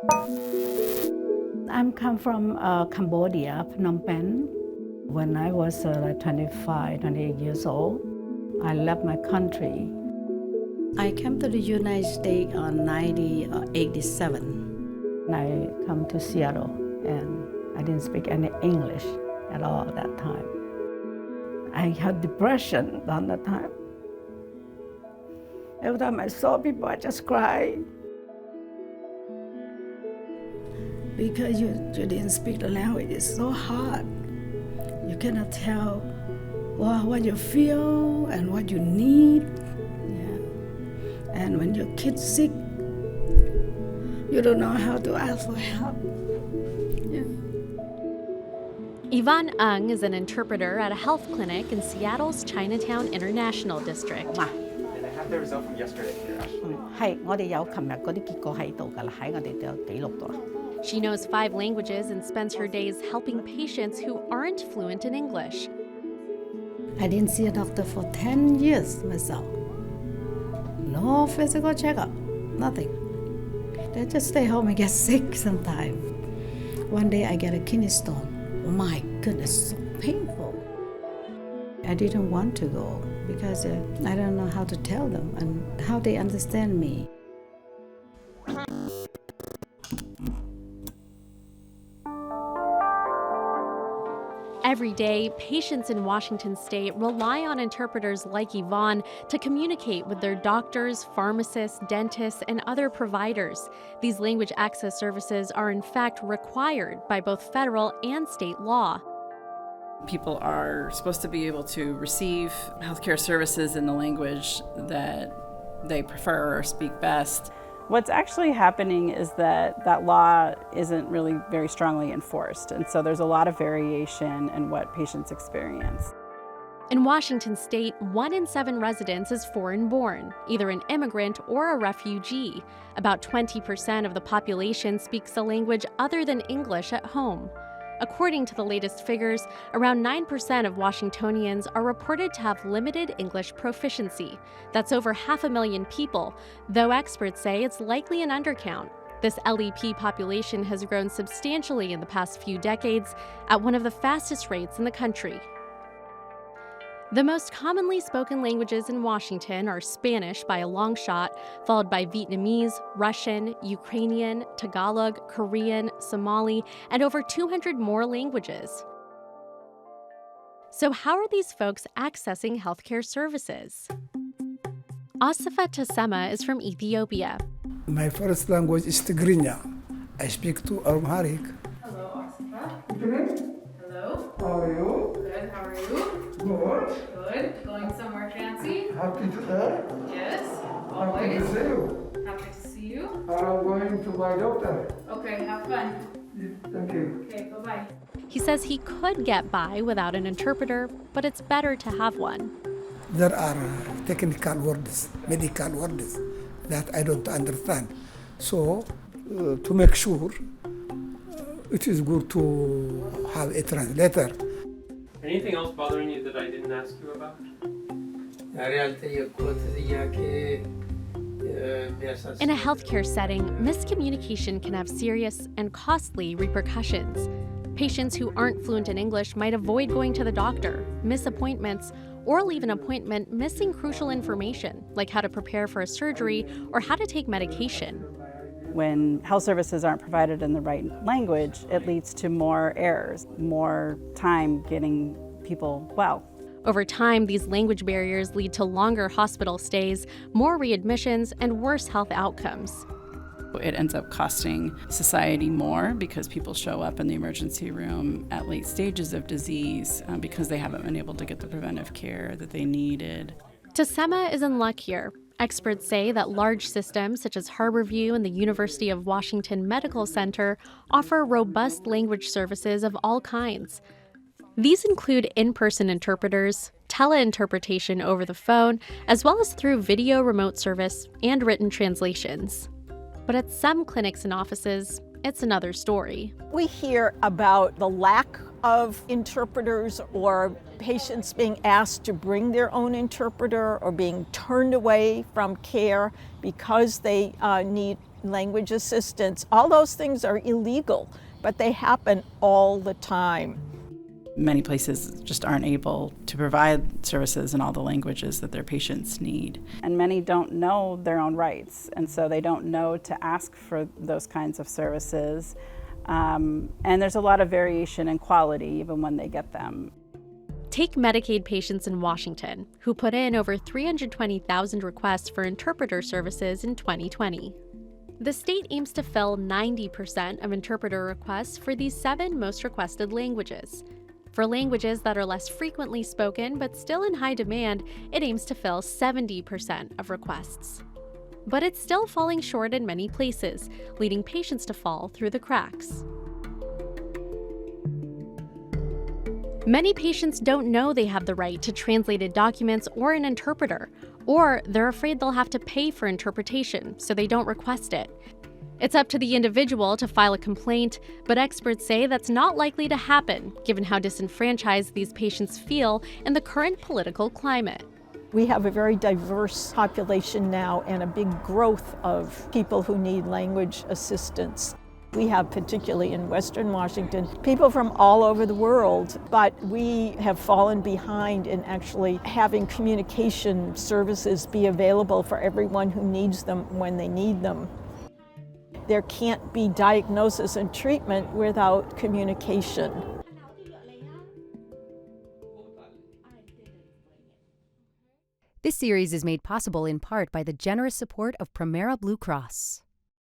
I'm come from Cambodia, Phnom Penh. When I was like 28 years old, I left my country. I came to the United States in 1987. I come to Seattle and I didn't speak any English at all at that time. I had depression at that time. Every time I saw people, I just cried. Because you didn't speak the language, it's so hard. You cannot tell what you feel and what you need. Yeah. And when your kid's sick, you don't know how to ask for help. Yeah. Yvonne Ung is an interpreter at a health clinic in Seattle's Chinatown International District. And I have the result from yesterday here, actually. 係，我哋有琴日嗰啲結果喺度㗎啦，喺我哋有記錄到啦。 She knows 5 languages and spends her days helping patients who aren't fluent in English. I didn't see a doctor for 10 years myself. No physical checkup, nothing. They just stay home and get sick sometimes. One day I get a kidney stone. Oh my goodness, so painful. I didn't want to go because I don't know how to tell them and how they understand me. Every day, patients in Washington state rely on interpreters like Yvonne to communicate with their doctors, pharmacists, dentists, and other providers. These language access services are in fact required by both federal and state law. People are supposed to be able to receive healthcare services in the language that they prefer or speak best. What's actually happening is that law isn't really very strongly enforced, and so there's a lot of variation in what patients experience. In Washington state, 1 in 7 residents is foreign-born, either an immigrant or a refugee. About 20% of the population speaks a language other than English at home. According to the latest figures, around 9% of Washingtonians are reported to have limited English proficiency. That's over 500,000 people, though experts say it's likely an undercount. This LEP population has grown substantially in the past few decades at one of the fastest rates in the country. The most commonly spoken languages in Washington are Spanish by a long shot, followed by Vietnamese, Russian, Ukrainian, Tagalog, Korean, Somali, and over 200 more languages. So how are these folks accessing healthcare services? Asifa Tasema is from Ethiopia. My first language is Tigrinya. I speak to Amharic. Hello, Asifa. Evening. Hello. How are you? Good. How are you? Good. Good. Going somewhere fancy? Happy to hear. Yes. Happy Always. to see you. Happy to see you. I'm going to my doctor. Okay. Have fun. Thank you. Okay. Bye-bye. He says he could get by without an interpreter, but it's better to have one. There are technical words, medical words that I don't understand. So, to make sure, it is good to have a translator. Anything else bothering you that I didn't ask you about? In a healthcare setting, miscommunication can have serious and costly repercussions. Patients who aren't fluent in English might avoid going to the doctor, miss appointments, or leave an appointment missing crucial information, like how to prepare for a surgery or how to take medication. When health services aren't provided in the right language, it leads to more errors, more time getting people well. Over time, these language barriers lead to longer hospital stays, more readmissions, and worse health outcomes. It ends up costing society more because people show up in the emergency room at late stages of disease because they haven't been able to get the preventive care that they needed. Tasema is in luck here. Experts say that large systems such as Harborview and the University of Washington Medical Center offer robust language services of all kinds. These include in-person interpreters, teleinterpretation over the phone, as well as through video remote service and written translations. But at some clinics and offices, it's another story. We hear about the lack of interpreters or patients being asked to bring their own interpreter or being turned away from care because they need language assistance. All those things are illegal, but they happen all the time. Many places just aren't able to provide services in all the languages that their patients need. And many don't know their own rights, and so they don't know to ask for those kinds of services. And there's a lot of variation in quality even when they get them. Take Medicaid patients in Washington, who put in over 320,000 requests for interpreter services in 2020. The state aims to fill 90% of interpreter requests for these 7 most requested languages. For languages that are less frequently spoken but still in high demand, it aims to fill 70% of requests. But it's still falling short in many places, leading patients to fall through the cracks. Many patients don't know they have the right to translated documents or an interpreter, or they're afraid they'll have to pay for interpretation, so they don't request it. It's up to the individual to file a complaint, but experts say that's not likely to happen, given how disenfranchised these patients feel in the current political climate. We have a very diverse population now and a big growth of people who need language assistance. We have, particularly in Western Washington, people from all over the world, but we have fallen behind in actually having communication services be available for everyone who needs them when they need them. There can't be diagnosis and treatment without communication. This series is made possible in part by the generous support of Premera Blue Cross.